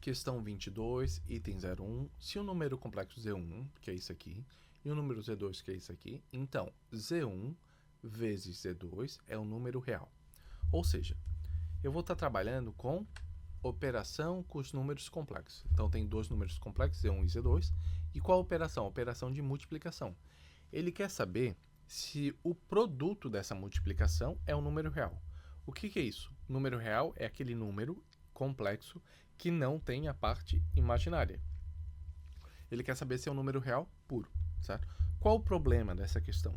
Questão 22, item 01. Se o número complexo Z1, que é isso aqui, e o número Z2, que é isso aqui, então Z1 vezes Z2 é um número real. Ou seja, eu vou estar trabalhando com operação com os números complexos. Então, tem dois números complexos, Z1 e Z2. E qual a operação? Operação de multiplicação. Ele quer saber se o produto dessa multiplicação é um número real. O que é isso? O número real é aquele número complexo que não tem a parte imaginária. Ele quer saber se é um número real puro, certo? Qual o problema dessa questão?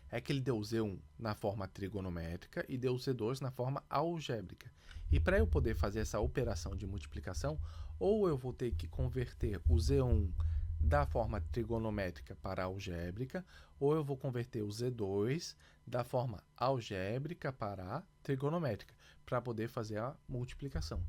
É que ele deu Z1 na forma trigonométrica e deu Z2 na forma algébrica. E para eu poder fazer essa operação de multiplicação, ou eu vou ter que converter o Z1 da forma trigonométrica para algébrica, ou eu vou converter o Z2 da forma algébrica para a trigonométrica, para poder fazer a multiplicação.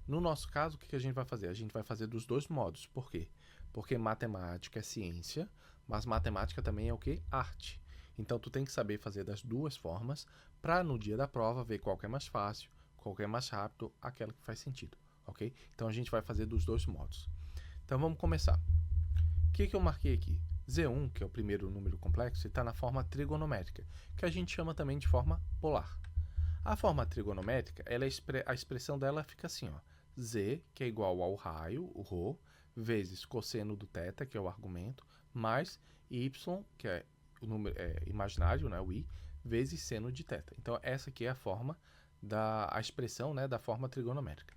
No nosso caso, o que a gente vai fazer? A gente vai fazer dos dois modos. Por quê? Porque matemática é ciência, mas matemática também é o quê? Arte. Então, tu tem que saber fazer das duas formas para no dia da prova ver qual que é mais fácil, qual que é mais rápido, aquela que faz sentido, ok? Então, a gente vai fazer dos dois modos. Então, vamos começar. O que eu marquei aqui? Z1, que é o primeiro número complexo, está na forma trigonométrica, que a gente chama também de forma polar. A forma trigonométrica, a expressão dela fica assim, ó, Z, que é igual ao raio, o ρ, vezes cosseno do θ, que é o argumento, mais y, que é o número imaginário, né, o i, vezes seno de θ. Então, essa aqui é a forma a expressão, né, da forma trigonométrica.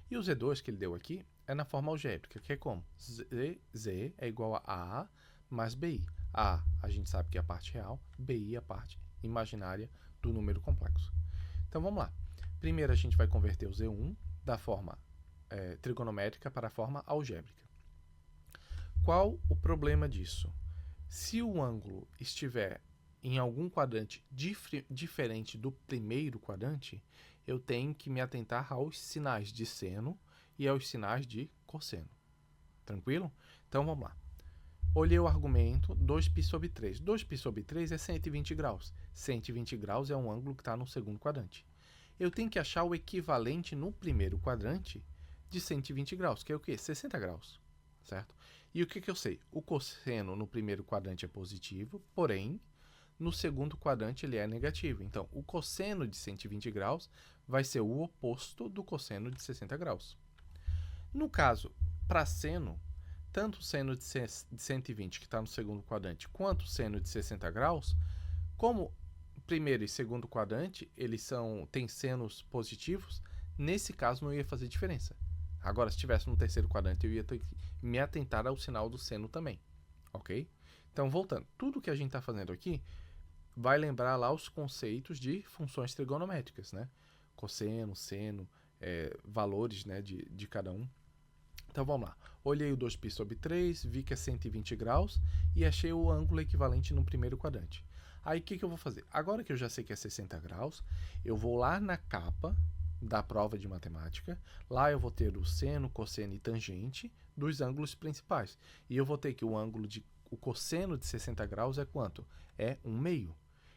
E o Z2 que ele deu aqui é na forma algébrica, que é como? Z é igual a mais BI. A gente sabe que é a parte real, BI é a parte imaginária do número complexo. Então, vamos lá. Primeiro, a gente vai converter o Z1 da forma trigonométrica para a forma algébrica. Qual o problema disso? Se o ângulo estiver em algum quadrante diferente do primeiro quadrante, eu tenho que me atentar aos sinais de seno e aos sinais de cosseno. Tranquilo? Então, vamos lá. Olhei o argumento 2π sobre 3. 2π sobre 3 é 120 graus. 120 graus é um ângulo que está no segundo quadrante. Eu tenho que achar o equivalente no primeiro quadrante de 120 graus, que é o quê? 60 graus, certo? E o que eu sei? O cosseno no primeiro quadrante é positivo, porém, no segundo quadrante ele é negativo. Então, o cosseno de 120 graus vai ser o oposto do cosseno de 60 graus. No caso, para seno, tanto o seno de 120, que está no segundo quadrante, quanto o seno de 60 graus, como primeiro e segundo quadrante, eles têm senos positivos, nesse caso não ia fazer diferença. Agora, se estivesse no terceiro quadrante, eu ia ter que me atentar ao sinal do seno também, ok? Então, voltando, tudo que a gente está fazendo aqui vai lembrar lá os conceitos de funções trigonométricas, né? Cosseno, seno, valores, né, de cada um. Então, vamos lá. Olhei o 2π sobre 3, vi que é 120 graus e achei o ângulo equivalente no primeiro quadrante. Aí, o que eu vou fazer? Agora que eu já sei que é 60 graus, eu vou lá na capa da prova de matemática. Lá eu vou ter o seno, cosseno e tangente dos ângulos principais. E eu vou ter que o cosseno de 60 graus é quanto? É 1/2.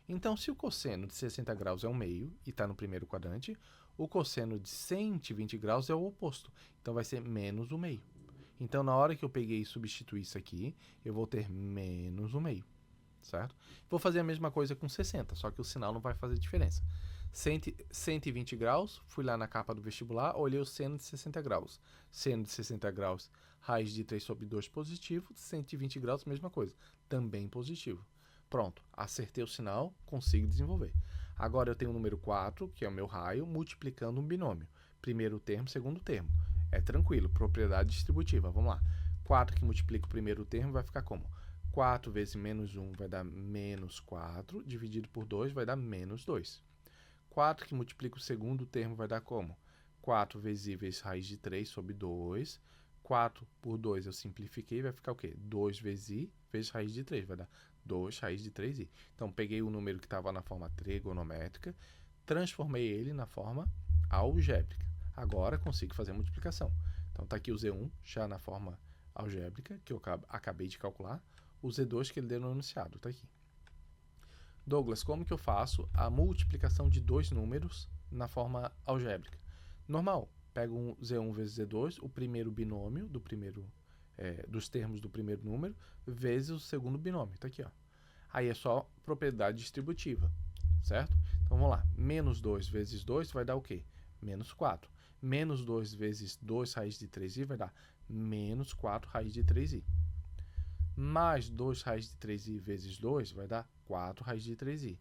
Então, se o cosseno de 60 graus é 1/2 e está no primeiro quadrante, o cosseno de 120 graus é o oposto. Então, vai ser menos 1/2. Então, na hora que eu peguei e substituir isso aqui, eu vou ter menos 1/2, certo? Vou fazer a mesma coisa com 60, só que o sinal não vai fazer diferença. 120 graus, fui lá na capa do vestibular, olhei o seno de 60 graus. Seno de 60 graus, raiz de 3 sobre 2 positivo, 120 graus, mesma coisa, também positivo. Pronto, acertei o sinal, consigo desenvolver. Agora eu tenho o número 4, que é o meu raio, multiplicando um binômio. Primeiro termo, segundo termo. É tranquilo, propriedade distributiva. Vamos lá. 4 que multiplica o primeiro termo vai ficar como? 4 vezes menos 1 vai dar menos 4, dividido por 2 vai dar menos 2. 4 que multiplica o segundo termo vai dar como? 4 vezes i vezes raiz de 3 sobre 2. 4 por 2 eu simplifiquei, vai ficar o quê? 2 vezes i vezes raiz de 3, vai dar 2 raiz de 3i. Então, peguei o número que estava na forma trigonométrica, transformei ele na forma algébrica. Agora, consigo fazer a multiplicação. Então, está aqui o Z1 já na forma algébrica, que eu acabei de calcular. O Z2 que ele deu no enunciado, está aqui. Douglas, como que eu faço a multiplicação de dois números na forma algébrica? Normal, Pego um Z1 vezes Z2, o primeiro binômio dos termos do primeiro número, vezes o segundo binômio. Tá aqui, ó. Aí é só propriedade distributiva, certo? Então vamos lá. Menos 2 vezes 2 vai dar o quê? Menos 4. Menos 2 vezes 2 raiz de 3i vai dar menos 4 raiz de 3i. Mais 2 raiz de 3i vezes 2 vai dar 4 raiz de 3i.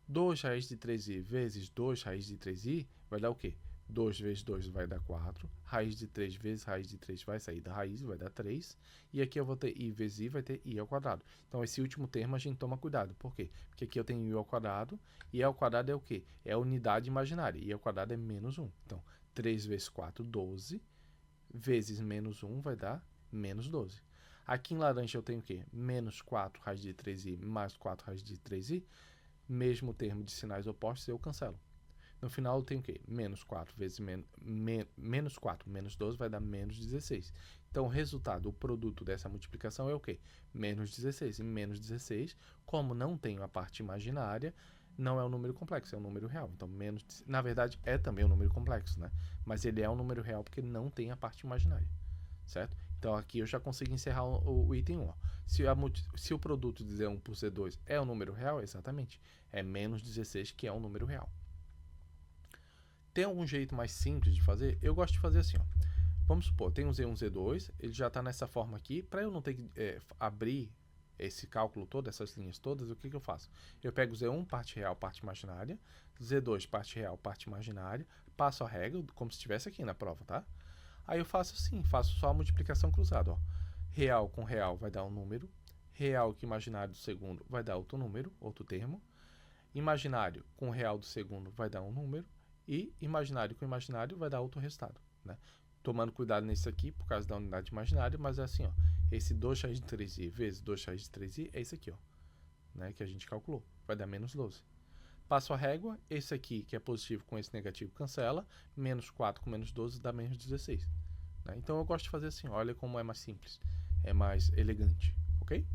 2 raiz de 3i vezes 2 raiz de 3i vai dar o quê? 2 vezes 2 vai dar 4. Raiz de 3 vezes raiz de 3 vai sair da raiz, vai dar 3. E aqui eu vou ter i vezes i, vai ter i ao quadrado. Então, esse último termo a gente toma cuidado. Por quê? Porque aqui eu tenho i ao quadrado. E i ao quadrado é o quê? É a unidade imaginária. I ao quadrado é menos 1. Então, 3 vezes 4, 12. Vezes menos 1 vai dar menos 12. Aqui em laranja eu tenho o quê? Menos 4 raiz de 3i mais 4 raiz de 3i. Mesmo termo de sinais opostos, eu cancelo. No final eu tenho o quê? Menos 4 vezes menos 4 menos 12 vai dar menos 16. Então, o resultado, o produto dessa multiplicação é o quê? Menos 16. E menos 16, como não tenho a parte imaginária, não é um número complexo, é um número real. Então, na verdade, é também um número complexo, né? Mas ele é um número real porque não tem a parte imaginária, certo? Então, aqui eu já consigo encerrar o item 1. Ó. Se o produto de Z1 por Z2 é um número real, exatamente, é menos 16, que é um número real. Tem algum jeito mais simples de fazer? Eu gosto de fazer assim, ó. Vamos supor, tem um Z1, Z2, ele já está nessa forma aqui. Para eu não ter que abrir esse cálculo todo, essas linhas todas, o que eu faço? Eu pego Z1, parte real, parte imaginária, Z2, parte real, parte imaginária, passo a regra, como se estivesse aqui na prova, tá? Aí eu faço assim, faço só a multiplicação cruzada, ó. Real com real vai dar um número, real com imaginário do segundo vai dar outro número, outro termo, imaginário com real do segundo vai dar um número, e imaginário com imaginário vai dar outro resultado, né? Tomando cuidado nesse aqui por causa da unidade imaginária, mas é assim, ó. Esse 2 raiz de 3i vezes 2 raiz de 3i é esse aqui, ó, né, que a gente calculou. Vai dar menos 12. Passo a régua, esse aqui que é positivo com esse negativo cancela, menos 4 com menos 12 dá menos 16. Né? Então eu gosto de fazer assim, olha como é mais simples, é mais elegante, ok?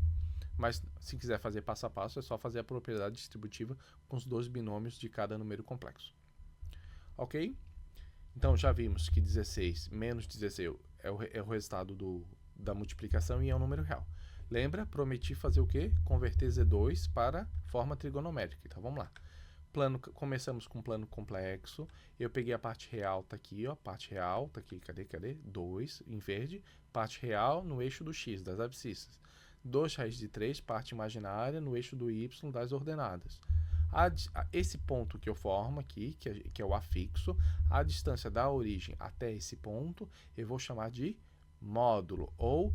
Mas se quiser fazer passo a passo, é só fazer a propriedade distributiva com os dois binômios de cada número complexo. Ok? Então, já vimos que 16 menos 16 é o resultado da multiplicação e é um número real. Lembra? Prometi fazer o quê? Converter Z2 para forma trigonométrica. Então, vamos lá. Começamos com plano complexo. Eu peguei a parte real, tá aqui, ó. Parte real, tá aqui, cadê? 2, em verde. Parte real no eixo do x, das abscissas. 2 raiz de 3, parte imaginária, no eixo do y, das ordenadas. Esse ponto que eu formo aqui, que é o afixo, a distância da origem até esse ponto, eu vou chamar de módulo, ou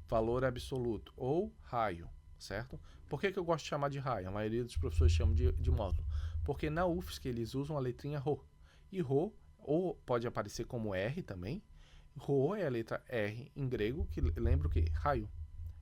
valor absoluto, ou raio, certo? Por que eu gosto de chamar de raio? A maioria dos professores chamam de módulo. Porque na UFSC eles usam a letrinha Rho. E Rho, ou pode aparecer como R também. Rho é a letra R em grego, que lembra o quê? Raio.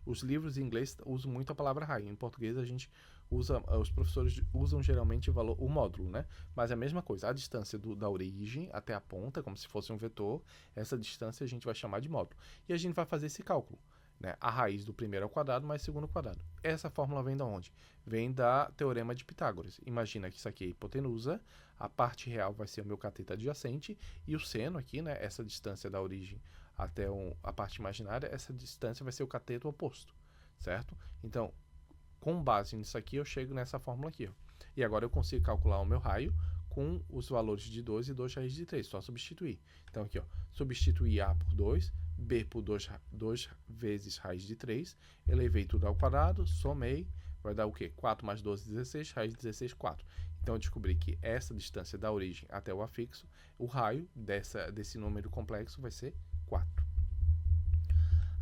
Os livros em inglês usam muito a palavra raio. Em português a gente os professores usam geralmente o módulo, né? Mas é a mesma coisa. A distância da origem até a ponta, como se fosse um vetor, essa distância a gente vai chamar de módulo. E a gente vai fazer esse cálculo, né? A raiz do primeiro ao quadrado mais o segundo ao quadrado. Essa fórmula vem de onde? Vem da teorema de Pitágoras. Imagina que isso aqui é hipotenusa, a parte real vai ser o meu cateto adjacente, e o seno aqui, né? Essa distância da origem até a parte imaginária, essa distância vai ser o cateto oposto, certo? Então, com base nisso aqui, eu chego nessa fórmula aqui, ó. E agora eu consigo calcular o meu raio com os valores de 2 e 2 raiz de 3, só substituir. Então, aqui, ó, substituir A por 2, B por 2 vezes raiz de 3, elevei tudo ao quadrado, somei, vai dar o quê? 4 mais 12, 16, raiz de 16, 4. Então, eu descobri que essa distância da origem até o afixo, o raio desse número complexo vai ser 4.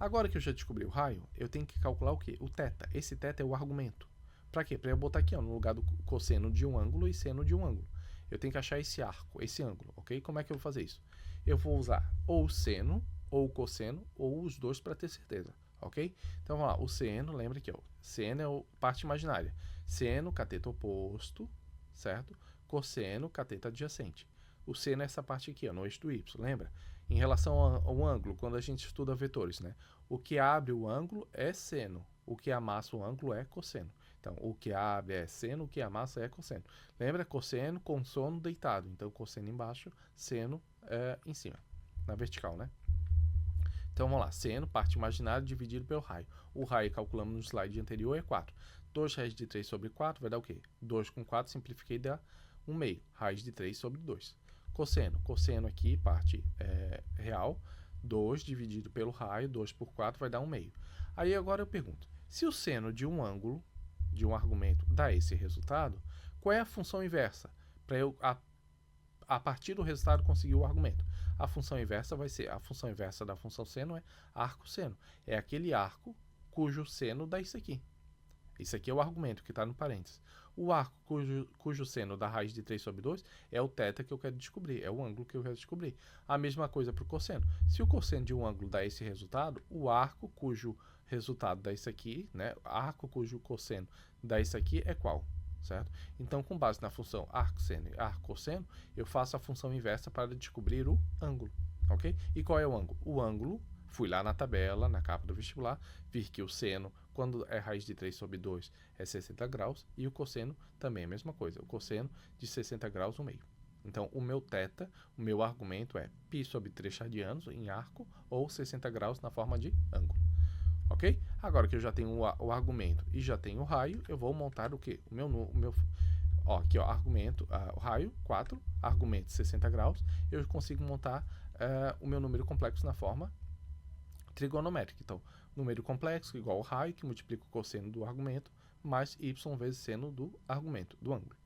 Agora que eu já descobri o raio, eu tenho que calcular o quê? O θ. Esse θ é o argumento. Para quê? Para eu botar aqui, ó, no lugar do cosseno de um ângulo e seno de um ângulo. Eu tenho que achar esse arco, esse ângulo, ok? Como é que eu vou fazer isso? Eu vou usar ou o seno, ou o cosseno, ou os dois para ter certeza, ok? Então vamos lá, o seno, lembra que ó, seno é a parte imaginária. Seno, cateto oposto, certo? Cosseno, cateto adjacente. O seno é essa parte aqui, ó, no eixo do y, lembra? Em relação ao ângulo, quando a gente estuda vetores, né? O que abre o ângulo é seno, o que amassa o ângulo é cosseno. Então, o que abre é seno, o que amassa é cosseno. Lembra? Cosseno, consono, deitado. Então, cosseno embaixo, seno em cima, na vertical, né? Então vamos lá, seno, parte imaginária dividido pelo raio. O raio calculamos no slide anterior é 4. 2 raiz de 3 sobre 4 vai dar o quê? 2 com 4, simplifiquei, dá 1 meio. Raiz de 3 sobre 2. Cosseno. Cosseno aqui, parte real. 2 dividido pelo raio, 2 por 4 vai dar 1 meio. Aí agora eu pergunto, se o seno de um ângulo, de um argumento, dá esse resultado, qual é a função inversa? Para eu, a partir do resultado, conseguir o argumento. A função inversa vai ser, a função inversa da função seno é arco-seno. É aquele arco cujo seno dá isso aqui. Isso aqui é o argumento que está no parênteses. O arco cujo seno dá raiz de 3 sobre 2 é o θ que eu quero descobrir, é o ângulo que eu quero descobrir. A mesma coisa para o cosseno. Se o cosseno de um ângulo dá esse resultado, o arco cujo resultado dá isso aqui, né? Arco cujo cosseno dá isso aqui é qual? Certo? Então, com base na função arco-seno e arco-cosseno, eu faço a função inversa para descobrir o ângulo. Ok? E qual é o ângulo? O ângulo, fui lá na tabela, na capa do vestibular, vi que o seno, quando é raiz de 3 sobre 2, é 60 graus, e o cosseno também é a mesma coisa. O cosseno de 60 graus, 1 meio. Então, o meu θ, o meu argumento é π sobre 3 radianos em arco, ou 60 graus na forma de ângulo. Ok? Agora que eu já tenho o argumento e já tenho o raio, eu vou montar o quê? Aqui, ó, argumento, o raio, 4, argumento 60 graus, eu consigo montar o meu número complexo na forma trigonométrica. Então, número complexo igual ao raio, que multiplica o cosseno do argumento, mais y vezes seno do argumento, do ângulo.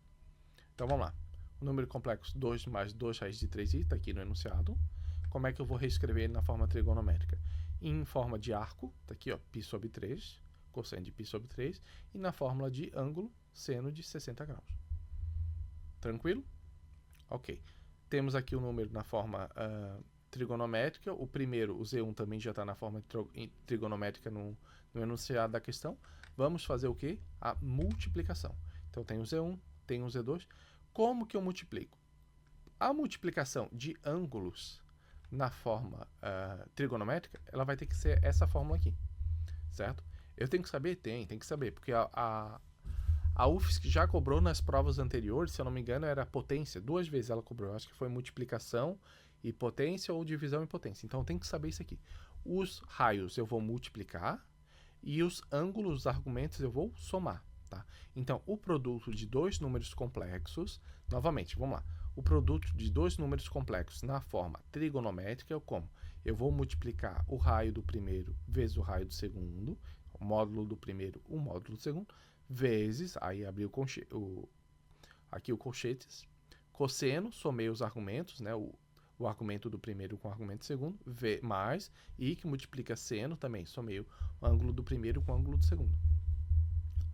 Então, vamos lá. O número complexo 2 mais 2 raiz de 3i, está aqui no enunciado. Como é que eu vou reescrever ele na forma trigonométrica? Em forma de arco, está aqui, ó, π sobre 3, cosseno de π sobre 3, e na fórmula de ângulo, seno de 60 graus. Tranquilo? Ok. Temos aqui o número na forma trigonométrica. O primeiro, o Z1, também já está na forma trigonométrica no enunciado da questão. Vamos fazer o quê? A multiplicação. Então, tem o Z1, tem o Z2. Como que eu multiplico? A multiplicação de ângulos na forma trigonométrica, ela vai ter que ser essa fórmula aqui, certo? Eu tenho que saber? Tem que saber, porque a UFSC já cobrou nas provas anteriores, se eu não me engano, era potência, 2 vezes ela cobrou, acho que foi multiplicação e potência ou divisão e potência, então tem que saber isso aqui. Os raios eu vou multiplicar e os ângulos, os argumentos eu vou somar, tá? Então, o produto de dois números complexos, novamente, vamos lá. O produto de dois números complexos na forma trigonométrica é como? Eu vou multiplicar o raio do primeiro vezes o raio do segundo, o módulo do primeiro, o módulo do segundo, vezes, aí abri aqui o colchetes, cosseno, somei os argumentos, né, o argumento do primeiro com o argumento do segundo, mais, e que multiplica seno também, somei o ângulo do primeiro com o ângulo do segundo.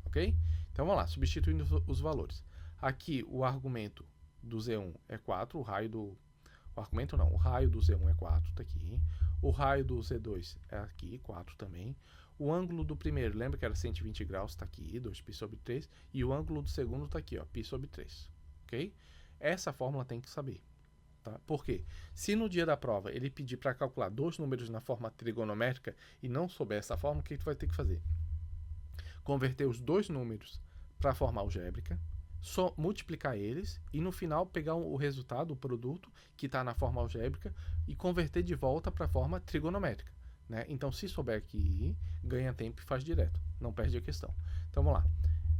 Ok? Então vamos lá, substituindo os valores. Aqui o argumento do Z1 é 4, o raio do Z1 é 4, tá aqui. O raio do Z2 é aqui, 4 também. O ângulo do primeiro, lembra que era 120 graus, tá aqui, 2π sobre 3. E o ângulo do segundo tá aqui, ó, π sobre 3. Ok? Essa fórmula tem que saber. Tá? Por quê? Se no dia da prova ele pedir para calcular dois números na forma trigonométrica e não souber essa fórmula, o que tu vai ter que fazer? Converter os dois números para a forma algébrica, multiplicar eles e no final pegar o resultado, o produto que está na forma algébrica e converter de volta para a forma trigonométrica, né? Então, se souber aqui, ganha tempo e faz direto, não perde a questão. Então, vamos lá.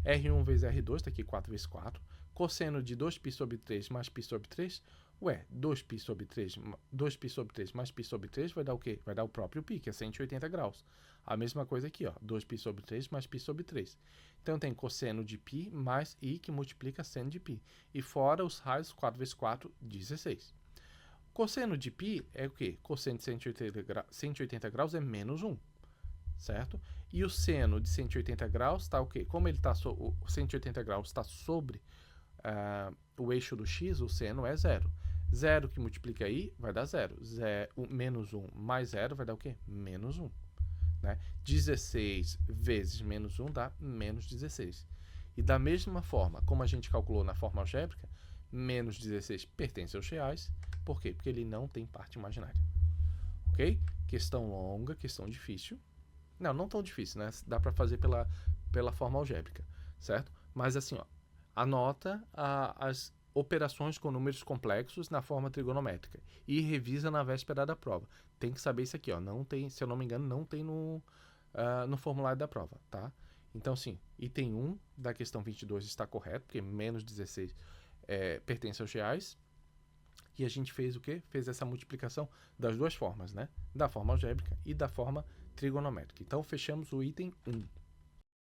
R1 vezes R2, está aqui 4 vezes 4. Cosseno de 2π sobre 3 mais π sobre 3. Ué, 2π sobre 3 mais π sobre 3 vai dar o quê? Vai dar o próprio π, que é 180 graus. A mesma coisa aqui, ó, 2π sobre 3 mais π sobre 3. Então, tem cosseno de π mais i, que multiplica seno de π. E fora os raios, 4 vezes 4, 16. Cosseno de π é o quê? Cosseno de 180 graus é menos 1, certo? E o seno de 180 graus está o quê? Como ele está o 180 graus está sobre o eixo do x, o seno é 0. 0 que multiplica i vai dar 0. Menos 1 mais 0 vai dar o quê? Menos 1. Né? 16 vezes menos 1 dá menos 16. E da mesma forma, como a gente calculou na forma algébrica, menos 16 pertence aos reais. Por quê? Porque ele não tem parte imaginária. Ok? Questão longa, questão difícil. Não tão difícil, né? Dá para fazer pela forma algébrica, certo? Mas assim, ó, anota operações com números complexos na forma trigonométrica e revisa na véspera da prova. Tem que saber isso aqui, ó. Não tem, se eu não me engano, não tem no formulário da prova, tá? Então, sim, item 1 da questão 22 está correto, porque menos 16 pertence aos reais. E a gente fez o quê? Fez essa multiplicação das duas formas, né? Da forma algébrica e da forma trigonométrica. Então, fechamos o item 1.